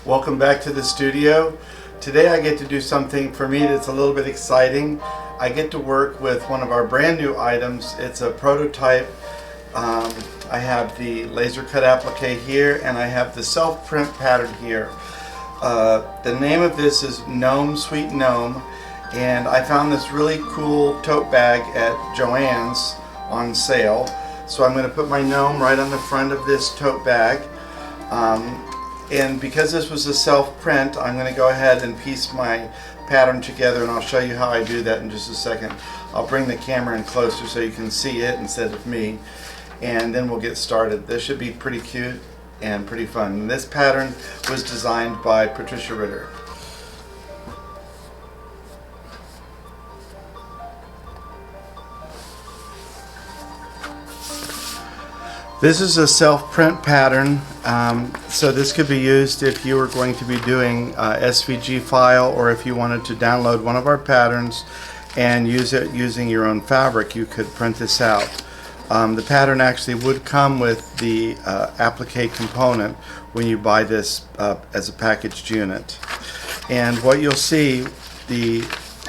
Welcome back to the studio. Today I get to do something for me that's a little bit exciting. I get to work with one of our brand new items. It's a prototype. I have the laser cut applique here, and I have the self print pattern here. The name of this is Gnome, Sweet Gnome, and I found this really cool tote bag at Joann's on sale. So I'm going to put my gnome right on the front of this tote bag. And because this was a self-print, I'm going to go ahead and piece my pattern together, and I'll show you how I do that in just a second. I'll bring the camera in closer so you can see it instead of me, and then we'll get started. This should be pretty cute and pretty fun. And this pattern was designed by Patricia Ritter. This is a self-print pattern, so this could be used if you were going to be doing a SVG file, or if you wanted to download one of our patterns and use it using your own fabric. You could print this out. The pattern actually would come with the applique component when you buy this as a packaged unit. And what you'll see, in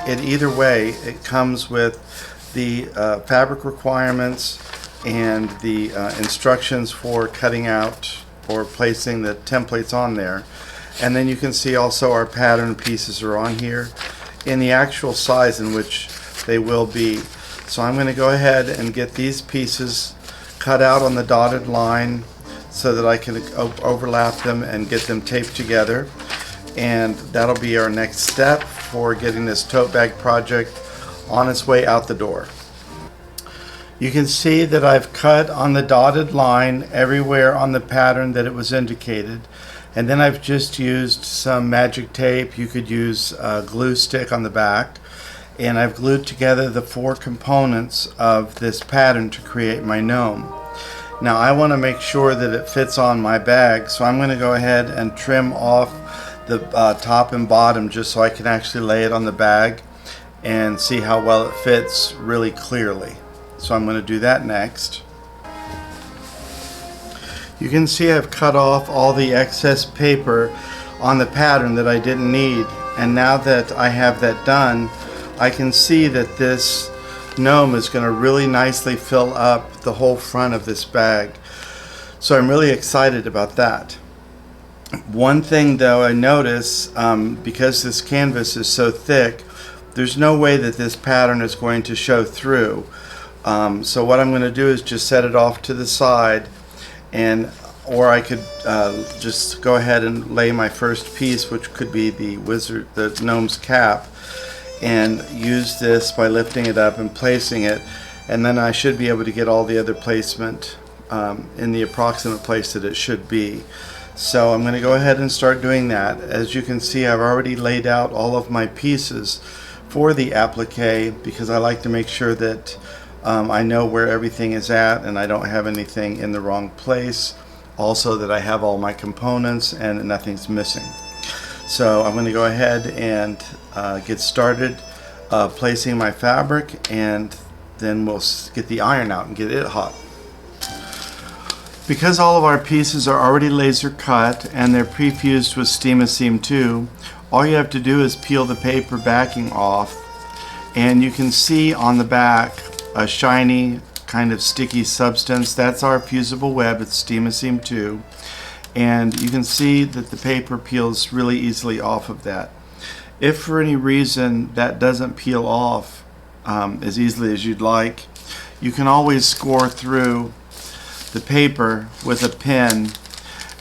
either way, it comes with the fabric requirements and the instructions for cutting out or placing the templates on there. And then you can see also our pattern pieces are on here in the actual size in which they will be. So I'm going to go ahead and get these pieces cut out on the dotted line so that I can overlap them and get them taped together. And that'll be our next step for getting this tote bag project on its way out the door. You can see that I've cut on the dotted line everywhere on the pattern that it was indicated, and then I've just used some magic tape. You could use a glue stick on the back, and I've glued together the four components of this pattern to create my gnome. Now I want to make sure that it fits on my bag, so I'm going to go ahead and trim off the top and bottom just so I can actually lay it on the bag and see how well it fits really clearly. So I'm going to do that next. You can see I've cut off all the excess paper on the pattern that I didn't need, and now that I have that done, I can see that this gnome is going to really nicely fill up the whole front of this bag. So I'm really excited about that. One thing though I notice, because this canvas is so thick, there's no way that this pattern is going to show through. So what I'm going to do is just set it off to the side, or I could just go ahead and lay my first piece, which could be the gnome's cap, and use this by lifting it up and placing it, and then I should be able to get all the other placement in the approximate place that it should be. So I'm going to go ahead and start doing that. As you can see, I've already laid out all of my pieces for the applique because I like to make sure that I know where everything is at and I don't have anything in the wrong place. Also that I have all my components and nothing's missing. So I'm going to go ahead and get started placing my fabric, and then we'll get the iron out and get it hot. Because all of our pieces are already laser cut and they're pre-fused with Steam 2, all you have to do is peel the paper backing off, and you can see on the back a shiny kind of sticky substance. That's our fusible web. It's Steam 2, and you can see that the paper peels really easily off of that. If for any reason that doesn't peel off as easily as you'd like, you can always score through the paper with a pen,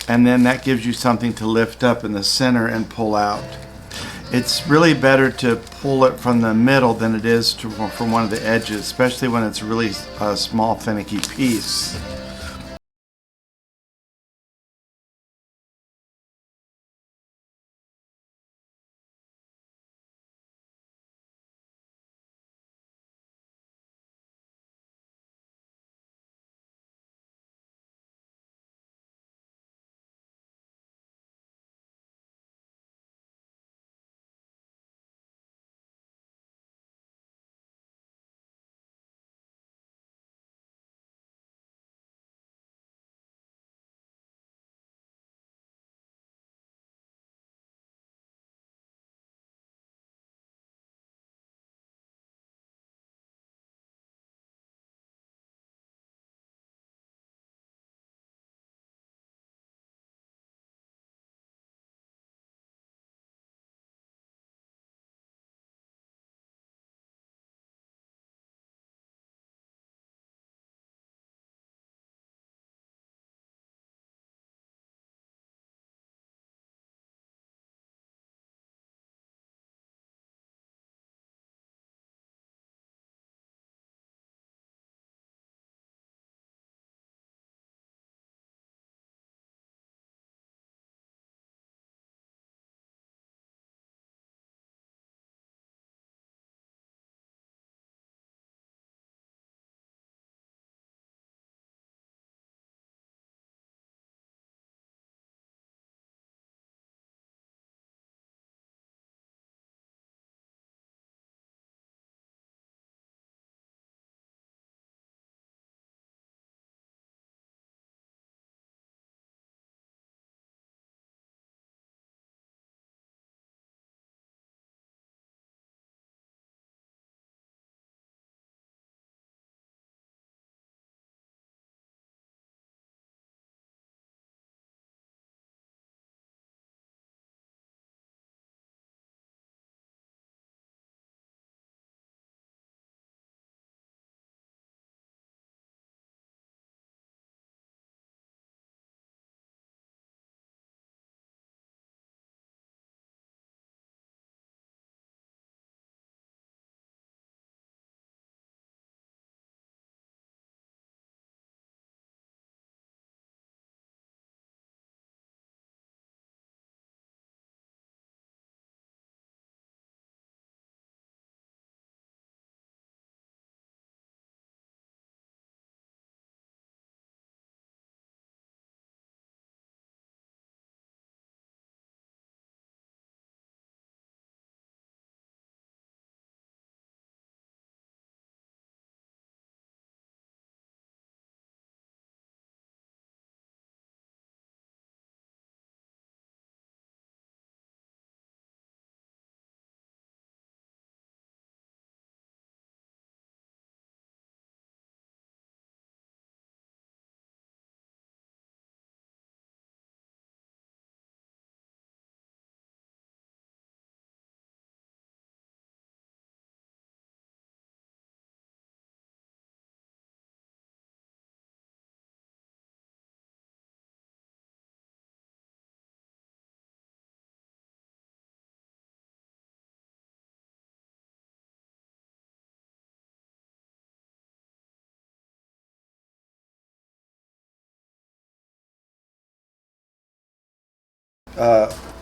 and then that gives you something to lift up in the center and pull out. It's really better to pull it from the middle than it is from one of the edges, especially when it's a really small, finicky piece.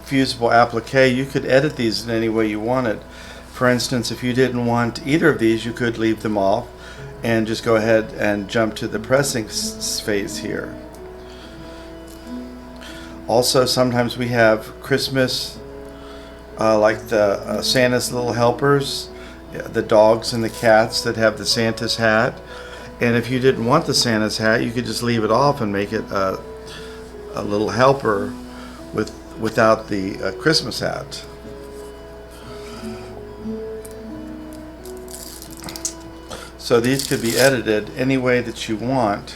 fusible applique, you could edit these in any way you wanted. For instance, if you didn't want either of these, you could leave them off and just go ahead and jump to the pressing phase here. Also, sometimes we have Christmas, like the Santa's little helpers, the dogs and the cats that have the Santa's hat. And if you didn't want the Santa's hat, you could just leave it off and make it a little helper without the Christmas hat. So these could be edited any way that you want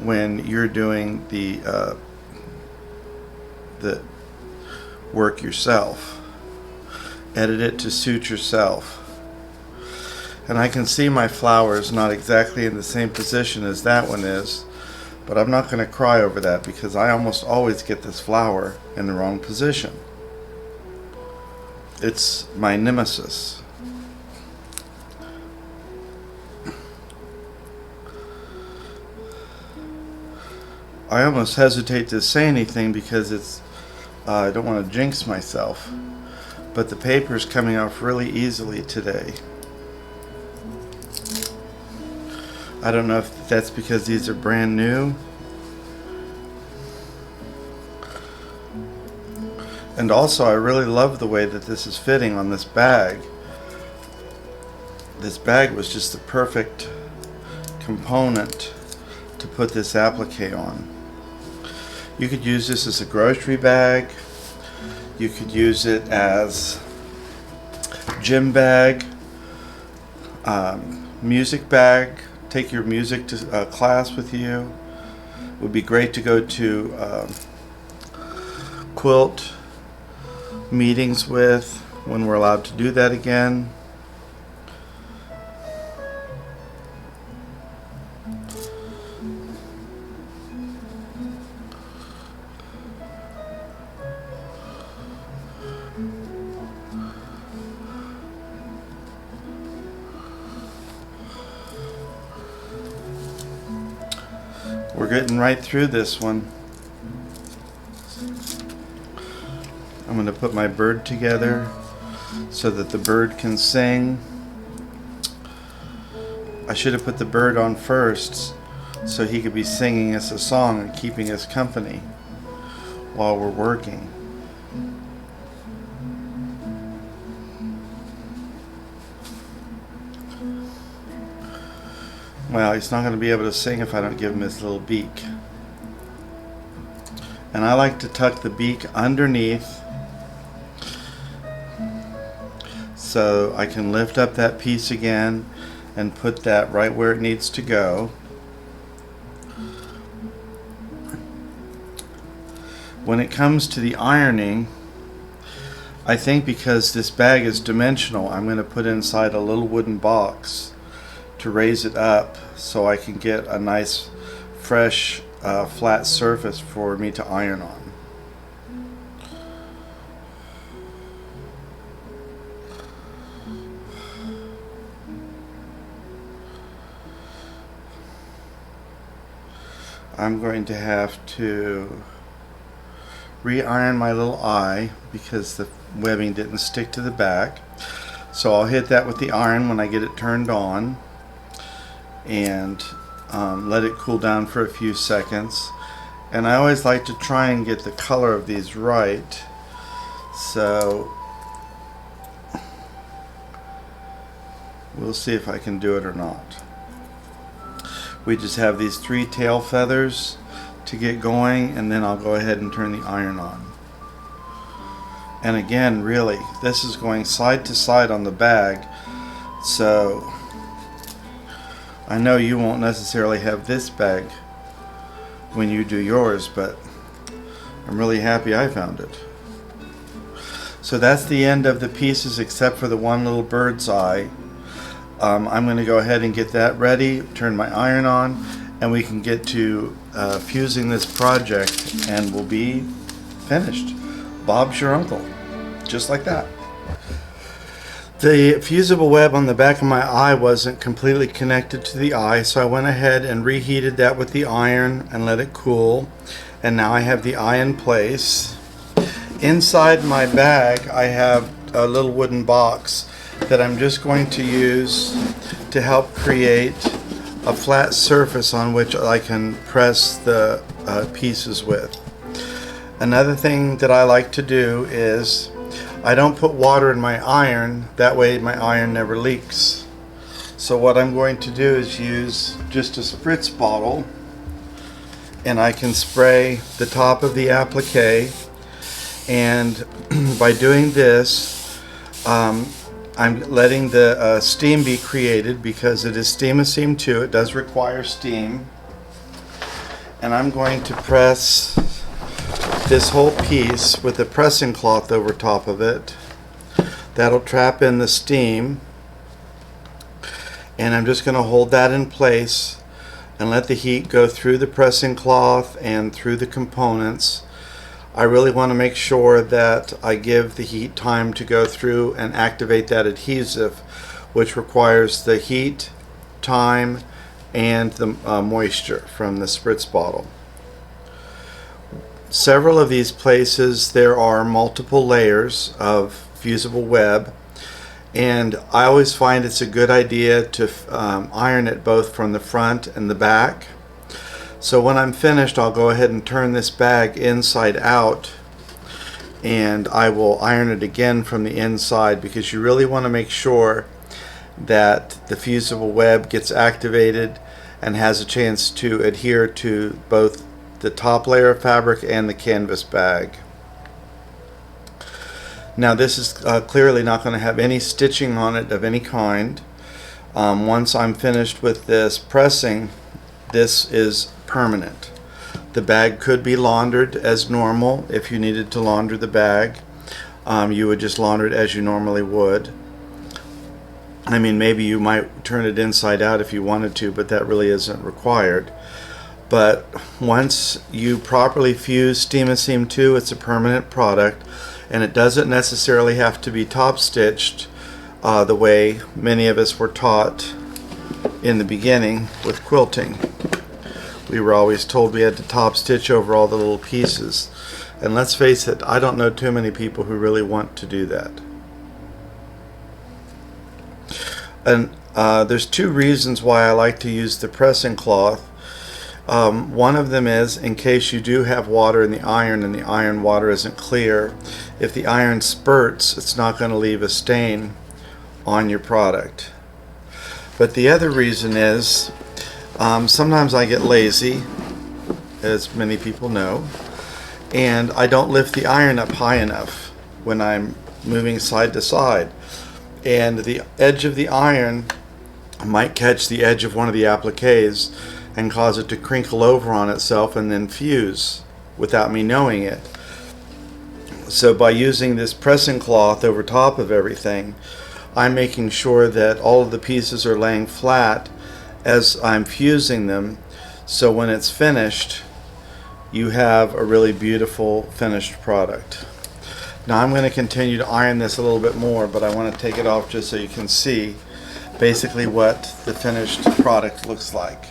when you're doing the work yourself. Edit it to suit yourself. And I can see my flower is not exactly in the same position as that one is, but I'm not going to cry over that because I almost always get this flower in the wrong position. It's my nemesis. I almost hesitate to say anything because I don't want to jinx myself, but the paper is coming off really easily today. I don't know if that's because these are brand new. And also, I really love the way that this is fitting on this bag. This bag was just the perfect component to put this applique on. You could use this as a grocery bag. You could use it as gym bag, music bag. Take your music to class with you. It would be great to go to quilt meetings with when we're allowed to do that again. We're getting right through this one. I'm going to put my bird together so that the bird can sing. I should have put the bird on first so he could be singing us a song and keeping us company while we're working. Well, he's not going to be able to sing if I don't give him his little beak. And I like to tuck the beak underneath so I can lift up that piece again and put that right where it needs to go. When it comes to the ironing, I think because this bag is dimensional, I'm going to put inside a little wooden box to raise it up so I can get a nice fresh flat surface for me to iron on. I'm going to have to re-iron my little eye because the webbing didn't stick to the back. So I'll hit that with the iron when I get it turned on and let it cool down for a few seconds. And I always like to try and get the color of these right, so we'll see if I can do it or not. We just have these 3 tail feathers to get going, and then I'll go ahead and turn the iron on. And again, really, this is going side to side on the bag, so I know you won't necessarily have this bag when you do yours, but I'm really happy I found it. So that's the end of the pieces except for the one little bird's eye. I'm going to go ahead and get that ready, turn my iron on, and we can get to fusing this project and we'll be finished. Bob's your uncle. Just like that. The fusible web on the back of my eye wasn't completely connected to the eye, so I went ahead and reheated that with the iron and let it cool. And now I have the eye in place. Inside my bag I have a little wooden box that I'm just going to use to help create a flat surface on which I can press the pieces with. Another thing that I like to do is I don't put water in my iron, that way my iron never leaks. So what I'm going to do is use just a spritz bottle, and I can spray the top of the applique, and by doing this I'm letting the steam be created because it is Steam 2. It does require steam. And I'm going to press this whole piece with a pressing cloth over top of it. That'll trap in the steam. And I'm just going to hold that in place and let the heat go through the pressing cloth and through the components. I really want to make sure that I give the heat time to go through and activate that adhesive, which requires the heat, time, and the moisture from the spritz bottle. Several of these places there are multiple layers of fusible web, and I always find it's a good idea to iron it both from the front and the back. So when I'm finished, I'll go ahead and turn this bag inside out, and I will iron it again from the inside, because you really want to make sure that the fusible web gets activated and has a chance to adhere to both the top layer of fabric and the canvas bag. Now this is clearly not going to have any stitching on it of any kind. Once I'm finished with this pressing, this is permanent. The bag could be laundered as normal. If you needed to launder the bag, you would just launder it as you normally would. I mean, maybe you might turn it inside out if you wanted to, but that really isn't required. But once you properly fuse Steam 2, it's a permanent product, and it doesn't necessarily have to be top stitched the way many of us were taught in the beginning with quilting. We were always told we had to top stitch over all the little pieces, and let's face it, I don't know too many people who really want to do that. And there's two reasons why I like to use the pressing cloth. One of them is in case you do have water in the iron and the iron water isn't clear. If the iron spurts, it's not going to leave a stain on your product. But the other reason is sometimes I get lazy, as many people know, and I don't lift the iron up high enough when I'm moving side to side. And the edge of the iron might catch the edge of one of the appliques and cause it to crinkle over on itself and then fuse without me knowing it. So by using this pressing cloth over top of everything, I'm making sure that all of the pieces are laying flat as I'm fusing them, so when it's finished you have a really beautiful finished product. Now I'm going to continue to iron this a little bit more, but I want to take it off just so you can see basically what the finished product looks like.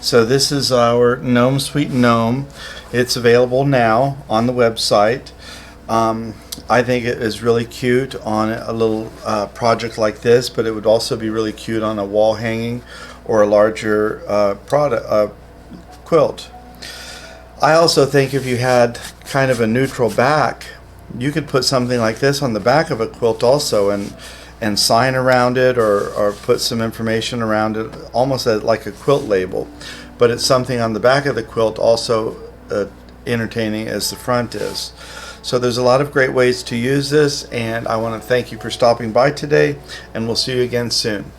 So this is our Gnome Sweet Gnome. It's available now on the website. I think it is really cute on a little project like this, but it would also be really cute on a wall hanging or a larger quilt. I also think if you had kind of a neutral back, you could put something like this on the back of a quilt also, and sign around it, or put some information around it, almost like a quilt label. But it's something on the back of the quilt also entertaining as the front is. So there's a lot of great ways to use this, and I want to thank you for stopping by today, and we'll see you again soon.